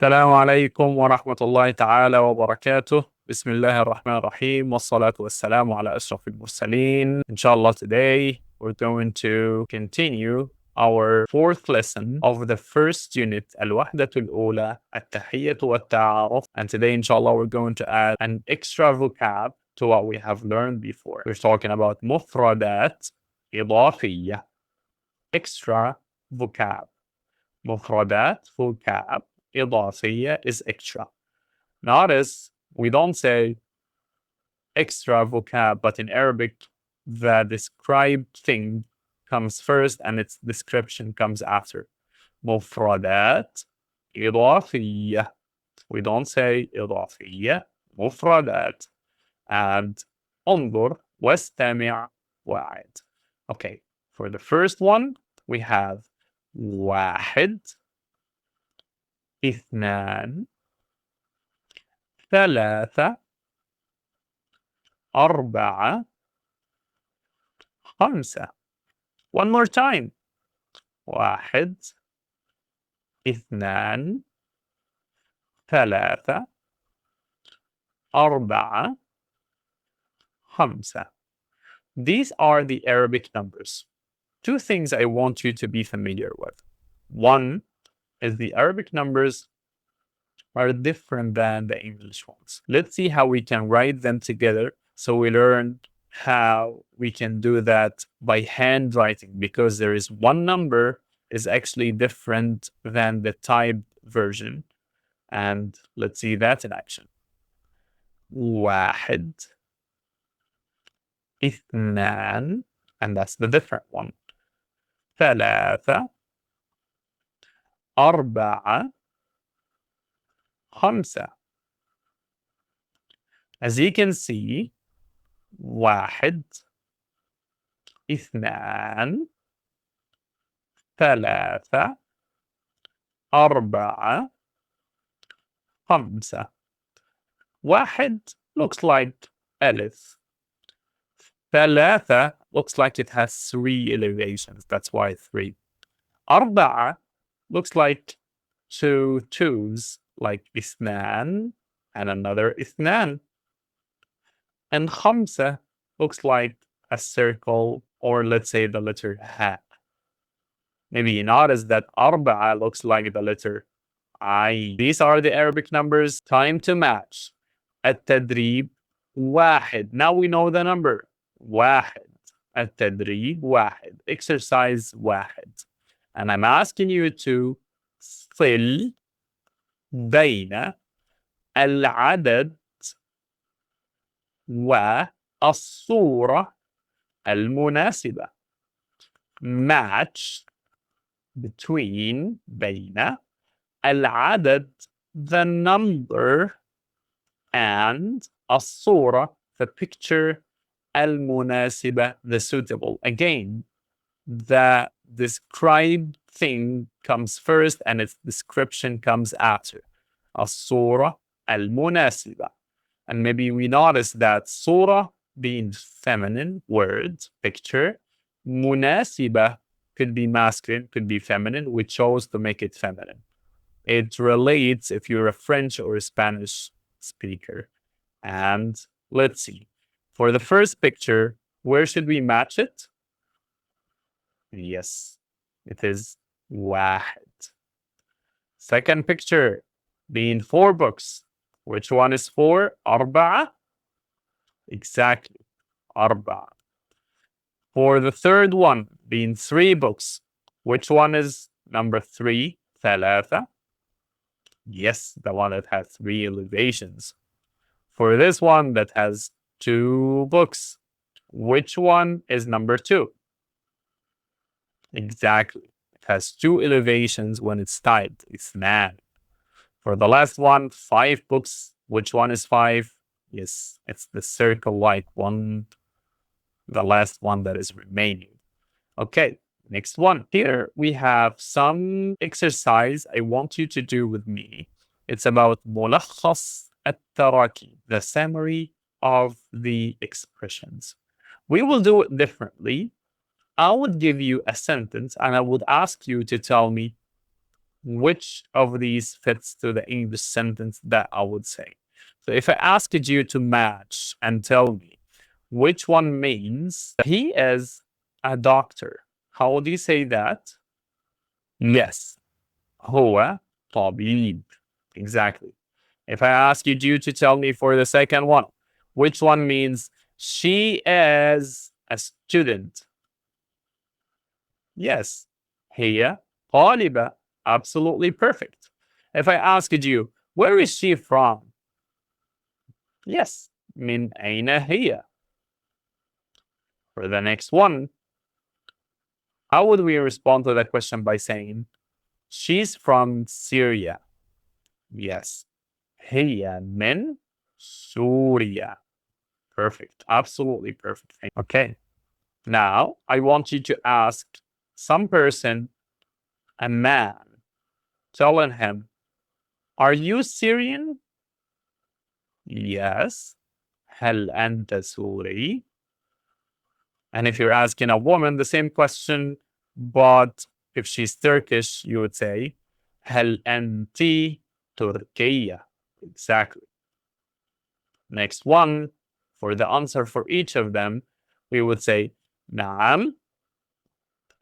السلام عليكم ورحمة الله تعالى وبركاته. بسم الله الرحمن الرحيم والصلاة والسلام على أشرف المرسلين. Inshallah, today we're going to continue our fourth lesson of the first unit, الوحدة الأولى التحية والتعارف. And today, inshallah, we're going to add an extra vocab to what we have learned before. We're talking about مفردات إضافية. Extra vocab. مفردات vocab إضافية is extra. Notice we don't say extra vocab, but in Arabic, the described thing comes first and its description comes after. مفردات إضافية. We don't say إضافية. مفردات. And انظر واستمع وعد. Okay, for the first one, we have واحد اثنان ثلاثة أربعة خمسة. One more time. واحد اثنان ثلاثة أربعة خمسة. These are the Arabic numbers. Two things I want you to be familiar with. One is the Arabic numbers are different than the English ones. Let's see how we can write them together. So we learn how we can do that by handwriting, because there is one number is actually different than the typed version. And let's see that in action. واحد اثنان, and that's the different one. ثلاثة أربعة خمسة. As you can see, واحد اثنان ثلاثة أربعة خمسة. واحد looks like ألف. ثلاثة looks like it has three elevations. That's why three. أربعة looks like two twos, like اثنان and another اثنان. And خمسة looks like a circle, or let's say the letter ha. Maybe you notice that أربعة looks like the letter I. These are the Arabic numbers. Time to match. التدريب واحد. Now we know the number. واحد. التدريب واحد. Exercise واحد. And I'm asking you to صل بين العدد والصورة المناسبة. Match between بين العدد, the number, and الصورة, the picture, المناسبة, the suitable. Again, the described thing comes first and its description comes after. الصورة المناسبة. And maybe we notice that صورة being feminine word, picture, مناسبة could be masculine, could be feminine. We chose to make it feminine. It relates if you're a French or a Spanish speaker. And let's see. For the first picture, where should we match it? Yes, it is واحد. Second picture, being four books. Which one is four? أربعة? Exactly, أربعة. For the third one, being three books. Which one is number three? ثلاثة? Yes, the one that has three elevations. For this one that has two books, which one is number two? Exactly. It has two elevations when it's typed. اثنان. For the last one, five books. Which one is five? Yes, it's the circle-like one, the last one that is remaining. Okay, next one. Here we have some exercise I want you to do with me. It's about ملخص التراكيب, the summary of the expressions. We will do it differently. I would give you a sentence and I would ask you to tell me which of these fits to the English sentence that I would say? So if I asked you to match and tell me which one means he is a doctor, how would you say that? Yes, هو طبيب. Exactly. If I ask you to tell me for the second one, which one means she is a student? Yes, هي طالبة. Absolutely perfect. If I asked you, where is she from? Yes, من أين هي? For the next one, how would we respond to that question by saying, she's from Syria? Yes, هي من سوريا. Perfect. Absolutely perfect. Okay. Now, I want you to ask some person, a man, telling him, are you Syrian? Yes. هل أنت سوري? And if you're asking a woman the same question, but if she's Turkish, you would say, هل أنت تركية? Exactly. Next one, for the answer for each of them, we would say, نعم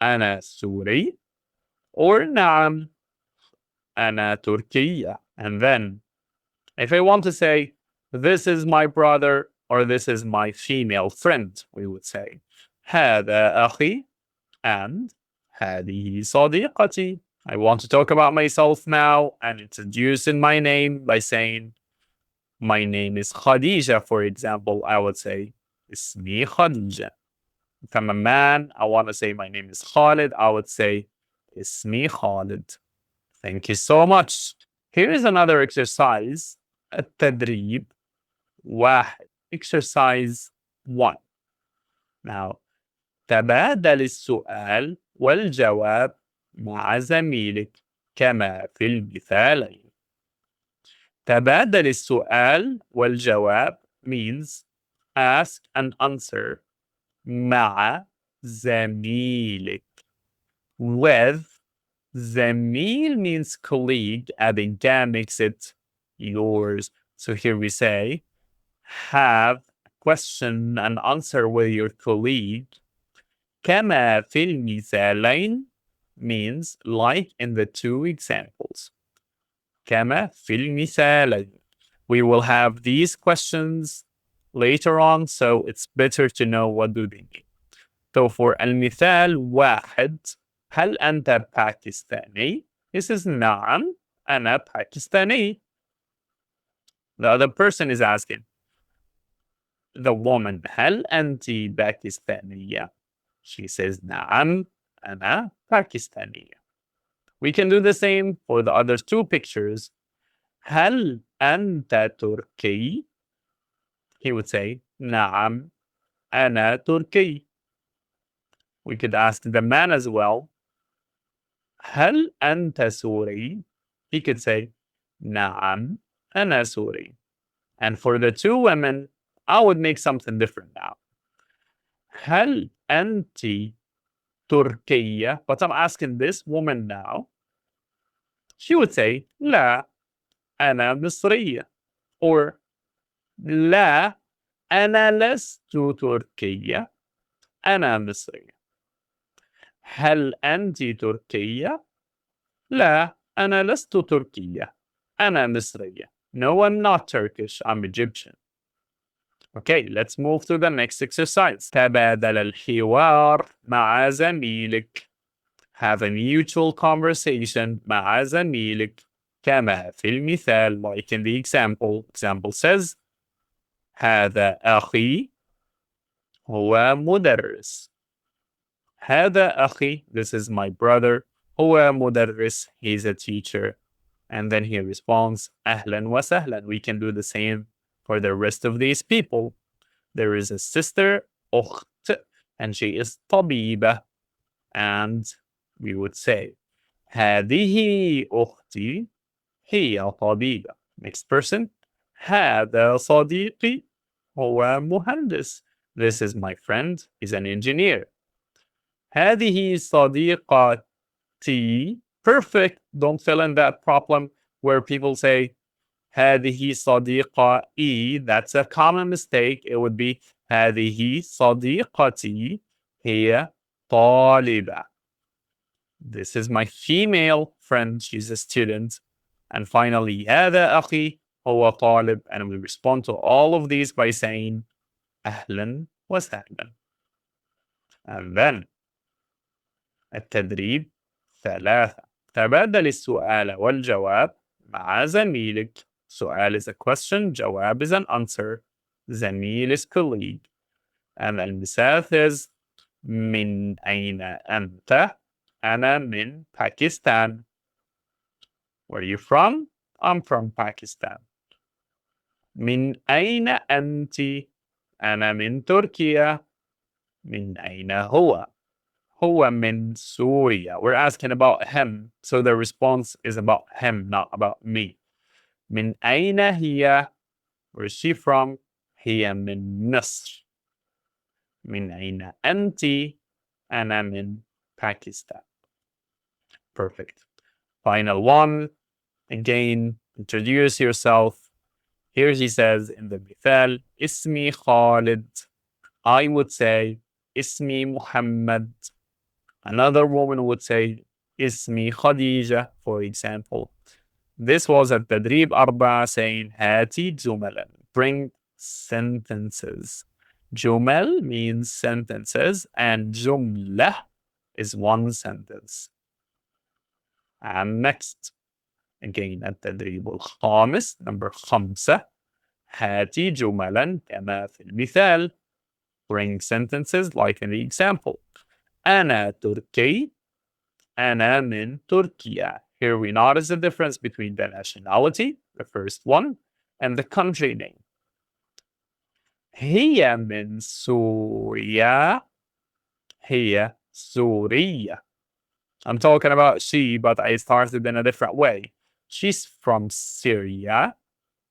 أنا سوري, or نعم أنا تركية. And then, if I want to say, this is my brother or this is my female friend, we would say, هذا أخي and هذه صديقتي. I want to talk about myself now and introducing my name by saying, my name is Khadija, for example. I would say, اسمي خديجة. If I'm a man, I want to say my name is Khalid. I would say, اسمي Khalid. Thank you so much. Here is another exercise. التدريب واحد. Exercise 1. Now, تبادل السؤال والجواب مع زميلك كما في المثالين. تبادل السؤال والجواب means ask and answer مع زميلك. With زميل means colleague, adding da makes it yours. So here we say, have a question and answer with your colleague. كما في المثالين means like in the two examples. كما في المثالين. We will have these questions later on, so it's better to know what do they mean. So for المثال واحد, هل أنت باكستاني? This is نعم أنا باكستاني. The other person is asking the woman, هل أنت باكستانية? She says نعم أنا باكستانية. We can do the same for the other two pictures. هل أنت تركي? He would say نعم أنا تركي. We could ask the man as well. هل أنت سوري? He could say نعم أنا سوري. And for the two women, I would make something different now. هل أنت تركية? But I'm asking this woman now. She would say لا أنا مصرية. Or لا أنا لست تركية أنا مصرية. هل أنت تركية؟ لا أنا لست تركية أنا مصرية. No, I'm not Turkish, I'm Egyptian. Okay, let's move to the next exercise. تبادل الحوار مع زميلك. Have a mutual conversation مع زميلك كما في المثال, like in the example. Example says, هذا أخي هو مدرس. هذا أخي, this is my brother. هو مدرس, he's a teacher. And then he responds, أهلا وسهلا. We can do the same for the rest of these people. There is a sister, أخت, and she is طبيبة. And we would say, هذه أختي هي طبيبة. Next person, هذا صديقي هو مهندس. This is my friend, he's an engineer. هذه صديقتي perfect. Don't fill in that problem where people say هذه صديقتي. That's a common mistake. It would be هذه صديقتي هي طالبة. This is my female friend. She's a student. And finally, هذا أخي هو طالب. And we respond to all of these by saying أهلا وسهلا. And then التدريب 3. تبادل السؤال والجواب مع زميلك. سؤال is a question, جواب is an answer. زميل is colleague. And المثال is من أين أنت؟ أنا من Pakistan. Where are you from? I'm from Pakistan. من أين أنت؟ أنا من تركيا. من أين هو؟ هو من سوريا. We're asking about him, so the response is about him, not about me. من أين هي? Where is she from? هي من مصر. من أين أنت؟ أنا من Pakistan. Perfect. Final one. Again, introduce yourself. Here he says in the مثال اسمي خالد. I would say اسمي محمد. Another woman would say اسمي خديجة, for example. This was at تدريب 4 saying هاتي جملا. Bring sentences. جمل means sentences and جملة is one sentence. And next, again التدريب الخامس number 5 هاتي جملا كما في المثال. Bring sentences like in the example. أنا تركي. أنا من تركيا. Here we notice the difference between the nationality, the first one, and the country name. هي من سوريا. هي سورية. I'm talking about she, but I started in a different way. She's from Syria,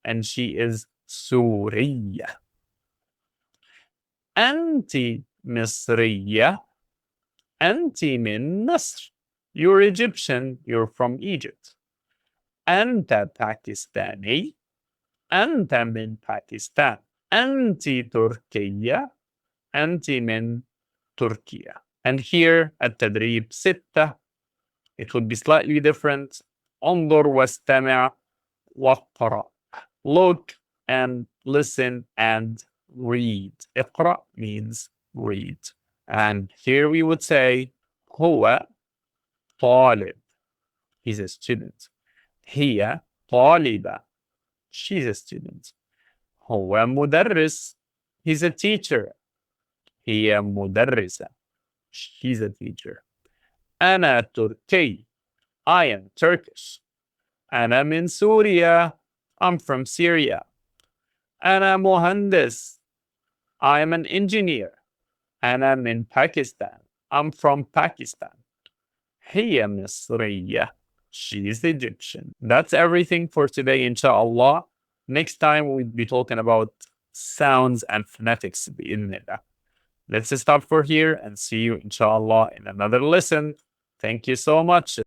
and she is سورية. أنت مصرية. أنت من مصر. You're Egyptian. You're from Egypt. أنت باكستاني. أنت من باكستان. أنت تركية. أنت من تركيا. And here التدريب 6 it would be slightly different. انظر واستمع واقرأ. Look and listen and read. اقرأ means read. And here we would say هو طالب. He's a student. هي طالبة. She's a student. هو مدرس. He's a teacher. هي مدرسة. She's a teacher. أنا تركي. I am Turkish. أنا من سوريا. I'm from Syria. أنا مهندس. I am an engineer. أنا من Pakistan. I'm from Pakistan. هي مصرية. She's Egyptian. That's everything for today, inshallah. Next time we'll be talking about sounds and phonetics. Let's stop for here and see you, inshallah, in another lesson. Thank you so much.